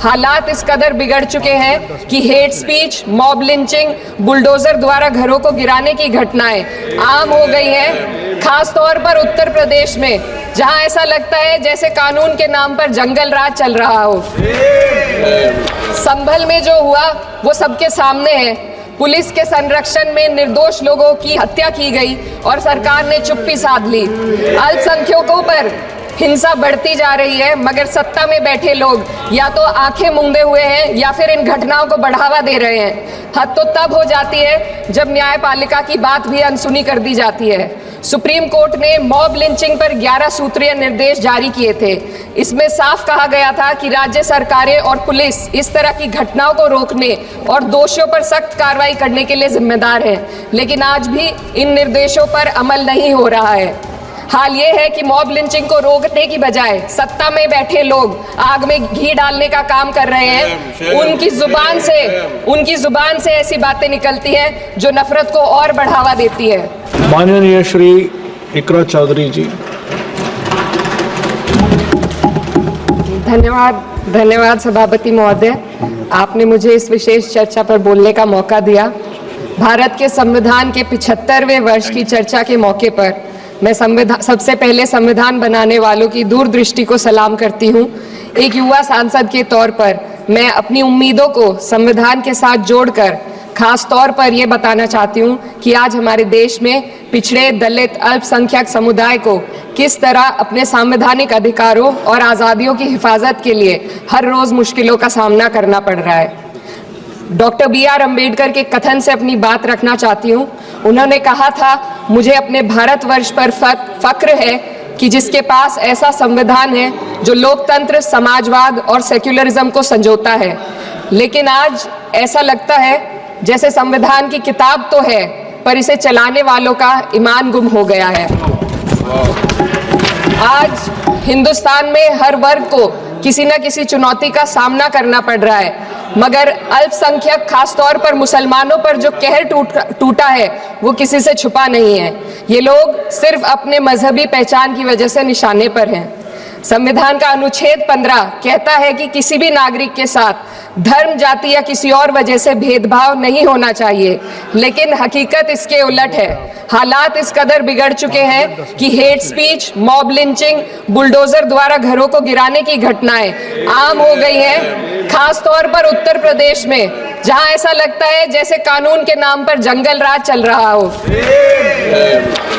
हालात इस कदर बिगड़ चुके हैं कि hate speech, mob lynching, bulldozer द्वारा घरों को गिराने की घटनाएं आम हो गई हैं। खास तौर पर उत्तर प्रदेश में, जहां ऐसा लगता है जैसे कानून के नाम पर जंगल राज चल रहा हो। संभल में जो हुआ वो सबके सामने है। पुलिस के संरक्षण में निर्दोष लोगों की हत्या की गई और सरकार ने चुप्पी साध ली। अल्पसंख्यकों पर हिंसा बढ़ती जा रही है, मगर सत्ता में बैठे लोग या तो आंखें मूंदे हुए हैं या फिर इन घटनाओं को बढ़ावा दे रहे हैं। हद तो तब हो जाती है जब न्यायपालिका की बात भी अनसुनी कर दी जाती है। सुप्रीम कोर्ट ने मॉब लिंचिंग पर 11 सूत्रीय निर्देश जारी किए थे। इसमें साफ कहा गया था कि राज्य सरकारें और पुलिस इस तरह की घटनाओं को रोकने और दोषियों पर सख्त कार्रवाई करने के लिए जिम्मेदार हैं, लेकिन आज भी इन निर्देशों पर अमल नहीं हो रहा है। हाल ये है कि मॉब लिंचिंग को रोकने की बजाय सत्ता में बैठे लोग आग में घी डालने का काम कर रहे हैं। उनकी जुबान से ऐसी बातें निकलती हैं जो नफरत को और बढ़ावा देती है। माननीय श्री इकरा चौधरी जी। धन्यवाद सभापति महोदय, आपने मुझे इस विशेष चर्चा पर बोलने का मौका दिया। भारत के संविधान के 75वें वर्ष की चर्चा के मौके पर मैं सबसे पहले संविधान बनाने वालों की दूरदृष्टि को सलाम करती हूँ। एक युवा सांसद के तौर पर मैं अपनी उम्मीदों को संविधान के साथ जोड़कर खास तौर पर ये बताना चाहती हूँ कि आज हमारे देश में पिछड़े, दलित, अल्पसंख्यक समुदाय को किस तरह अपने संवैधानिक अधिकारों और आज़ादियों की हिफाजत के लिए हर रोज़ मुश्किलों का सामना करना पड़ रहा है। Doctor B.R. अम्बेडकर के कथन से अपनी बात रखना चाहती हूँ। उन्होंने कहा था, मुझे अपने भारतवर्ष पर फक्र है कि जिसके पास ऐसा संविधान है जो लोकतंत्र, समाजवाद और सेक्युलरिज्म को संजोता है। लेकिन आज ऐसा लगता है जैसे संविधान की किताब तो है, पर इसे चलाने वालों का ईमान गुम हो गया है। आज हिंदुस्तान में हर वर्ग को किसी न किसी चुनौती का सामना करना पड़ रहा है, मगर अल्पसंख्यक, खासतौर पर मुसलमानों पर जो कहर टूटा है वो किसी से छुपा नहीं है। ये लोग सिर्फ अपने मजहबी पहचान की वजह से निशाने पर हैं। संविधान का अनुच्छेद 15 कहता है कि किसी भी नागरिक के साथ धर्म, जाति या किसी और वजह से भेदभाव नहीं होना चाहिए, लेकिन हकीकत इसके उलट है। हालात इस कदर बिगड़ चुके हैं कि hate speech, mob lynching, bulldozer द्वारा घरों को गिराने की घटनाएं आम हो गई हैं। खास तौर पर उत्तर प्रदेश में, जहां ऐसा लगता है जैसे कानून के नाम पर जंगल राज चल रहा हो।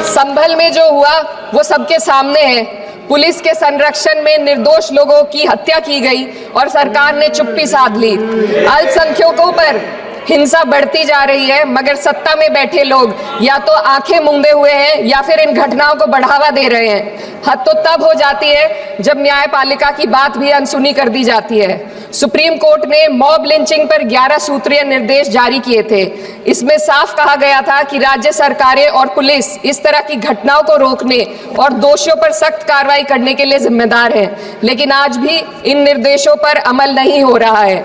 संभल में जो हुआ वो सबके सामने है। पुलिस के संरक्षण में निर्दोष लोगों की हत्या की गई और सरकार ने चुप्पी साध ली। अल्पसंख्यकों पर हिंसा बढ़ती जा रही है, मगर सत्ता में बैठे लोग या तो आंखें मूंदे हुए हैं या फिर इन घटनाओं को बढ़ावा दे रहे हैं। हद तो तब हो जाती है जब न्यायपालिका की बात भी अनसुनी कर दी जाती है। सुप्रीम कोर्ट ने मॉब लिंचिंग पर 11 सूत्रीय निर्देश जारी किए थे। इसमें साफ कहा गया था कि राज्य सरकारें और पुलिस इस तरह की घटनाओं को रोकने और दोषियों पर सख्त कार्रवाई करने के लिए जिम्मेदार हैं, लेकिन आज भी इन निर्देशों पर अमल नहीं हो रहा है।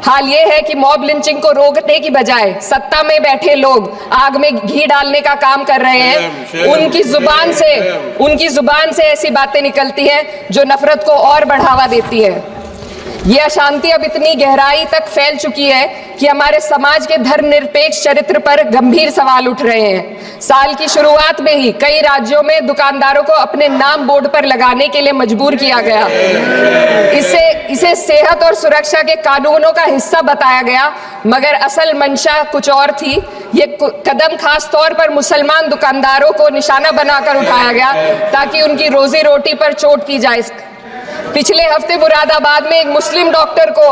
हाल ये है कि मॉब लिंचिंग को रोकने की बजाय सत्ता में बैठे लोग आग में घी डालने का काम कर रहे हैं। उनकी जुबान से ऐसी बातें निकलती हैं जो नफरत को और बढ़ावा देती है। ये अशांति अब इतनी गहराई तक फैल चुकी है कि हमारे समाज के धर्मनिरपेक्ष चरित्र पर गंभीर सवाल उठ रहे हैं। साल की शुरुआत में ही कई राज्यों में दुकानदारों को अपने नाम बोर्ड पर लगाने के लिए मजबूर किया गया। इसे सेहत और सुरक्षा के कानूनों का हिस्सा बताया गया, मगर असल मंशा कुछ और थी। ये कदम खास तौर पर मुसलमान दुकानदारों को निशाना बनाकर उठाया गया ताकि उनकी रोजी रोटी पर चोट की जाए। पिछले हफ्ते मुरादाबाद में एक मुस्लिम डॉक्टर को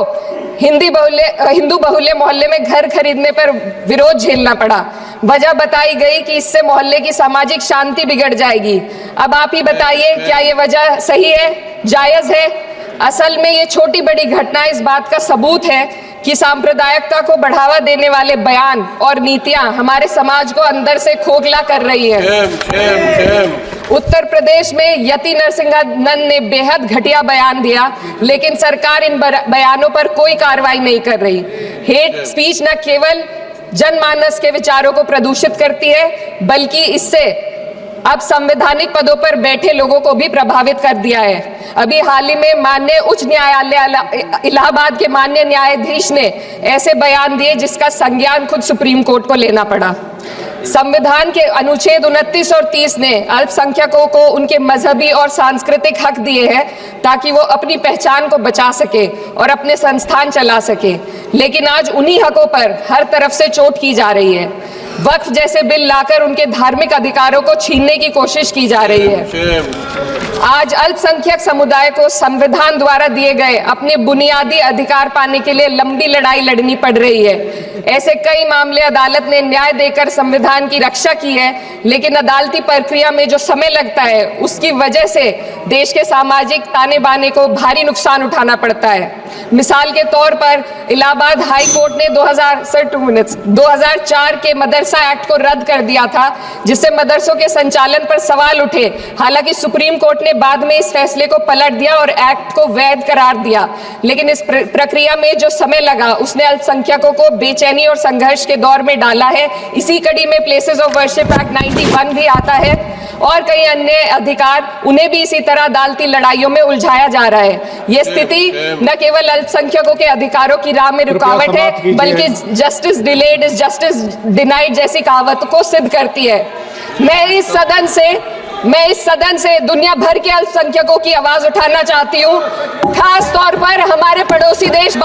हिंदू बहुल्य मोहल्ले में घर खरीदने पर विरोध झेलना पड़ा। वजह बताई गई कि इससे मोहल्ले की सामाजिक शांति बिगड़ जाएगी। अब आप ही बताइए, क्या ये वजह सही है, जायज है? असल में ये छोटी बड़ी घटना इस बात का सबूत है कि सांप्रदायिकता को बढ़ावा देने वाले बयान और नीतियां हमारे समाज को अंदर से खोखला कर रही हैं। उत्तर प्रदेश में यति नरसिंहन ने बेहद घटिया बयान दिया, लेकिन सरकार इन बयानों पर कोई कार्रवाई नहीं कर रही। हेट स्पीच न केवल जनमानस के विचारों को प्रदूषित करती है, बल्कि इससे अब संवैधानिक पदों पर बैठे लोगों को भी प्रभावित कर दिया है। अभी हाल ही में माननीय उच्च न्यायालय इलाहाबाद के माननीय न्यायाधीश ने ऐसे बयान दिए जिसका संज्ञान खुद सुप्रीम कोर्ट को लेना पड़ा। संविधान के अनुच्छेद 29 और 30 ने अल्पसंख्यकों को उनके मजहबी और सांस्कृतिक हक दिए हैं ताकि वो अपनी पहचान को बचा सके और अपने संस्थान चला सके, लेकिन आज उन्हीं हकों पर हर तरफ से चोट की जा रही है। वक्फ जैसे बिल लाकर उनके धार्मिक अधिकारों को छीनने की कोशिश की जा रही है। आज अल्पसंख्यक समुदाय को संविधान द्वारा दिए गए अपने बुनियादी अधिकार पाने के लिए लंबी लड़ाई लड़नी पड़ रही है। ऐसे कई मामले अदालत ने न्याय देकर संविधान की रक्षा की है, लेकिन अदालती प्रक्रिया में जो समय लगता है उसकी वजह से देश के सामाजिक ताने बाने को भारी नुकसान उठाना पड़ता है। मिसाल के तौर पर इलाहाबाद हाई कोर्ट ने 2004 के मदरसा एक्ट को रद्द कर दिया था, जिससे मदरसों के संचालन पर सवाल उठे। हालांकि सुप्रीम कोर्ट ने बाद में इस फैसले को पलट दिया और एक्ट को वैध करार दिया, लेकिन इस प्रक्रिया में जो समय लगा उसने अल्पसंख्यकों को बेचैनी और संघर्ष के दौर में डाला है। इसी कड़ी में प्लेसेस ऑफ वर्शिप एक्ट 91 भी आता है और कई अन्य अधिकार, उन्हें भी इसी तरह अदालती लड़ाइयों में उलझाया जा रहा है। ये स्थिति न केवल अल्पसंख्यकों के अधिकारों की राह में रुकावट है, बल्कि justice delayed is justice denied जैसी कहावत को सिद्ध करती है। मैं इस सदन से दुनिया भर के अल्पसंख्यकों की आवाज उठाना चाहती हूँ, खास तौर पर हमारे पड़ोसी देश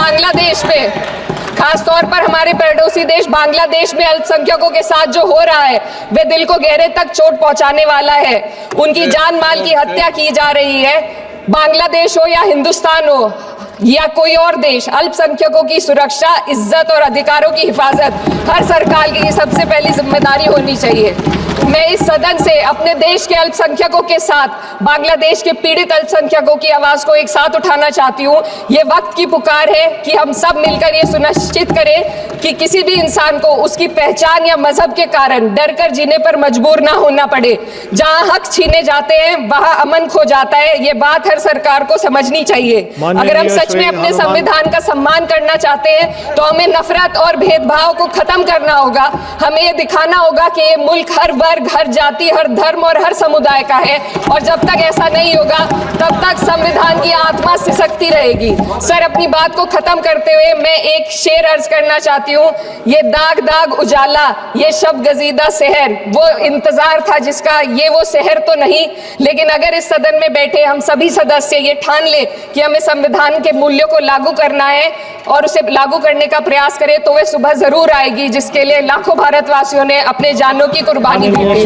बांग्लादेश में अल्पसंख्यकों के साथ जो हो रहा है वे दिल को गहरे तक चोट पहुंचाने वाला है। उनकी जान माल की हत्या की जा रही है। बांग्लादेश हो या हिंदुस्तान हो या कोई और देश, अल्पसंख्यकों की सुरक्षा, इज्जत और अधिकारों की हिफाजत हर सरकार की सबसे पहली जिम्मेदारी होनी चाहिए। मैं इस सदन से अपने देश के अल्पसंख्यकों के साथ बांग्लादेश के पीड़ित अल्पसंख्यकों की आवाज को एक साथ उठाना चाहती हूँ। ये वक्त की पुकार है कि हम सब मिलकर ये सुनिश्चित करें कि किसी भी इंसान को उसकी पहचान या मजहब के कारण डर कर जीने पर मजबूर ना होना पड़े। जहाँ हक छीने जाते हैं वहाँ अमन खो जाता है। ये बात हर सरकार को समझनी चाहिए। अगर हम सच में अपने संविधान का सम्मान करना चाहते हैं तो हमें नफरत और भेदभाव को खत्म करना होगा। हमें ये दिखाना होगा कि ये मुल्क हर वर्ग, हर जाति, हर धर्म और हर समुदाय का है, और जब तक ऐसा नहीं होगा तब तक संविधान की आत्मा सिसकती रहेगी। सर, अपनी बात को खत्म करते हुए मैं एक शेर अर्ज करना चाहती हूँ। ये दाग दाग उजाला, ये शब गजीदा शहर, वो इंतजार था जिसका ये वो शहर तो नहीं। लेकिन अगर इस सदन में बैठे हम सभी सदस्य ये ठान ले कि हमें संविधान के मूल्यों को लागू करना है और उसे लागू करने का प्रयास करें, तो वह सुबह जरूर आएगी जिसके लिए लाखों भारतवासियों ने अपने जानों की कुर्बानी दी थी।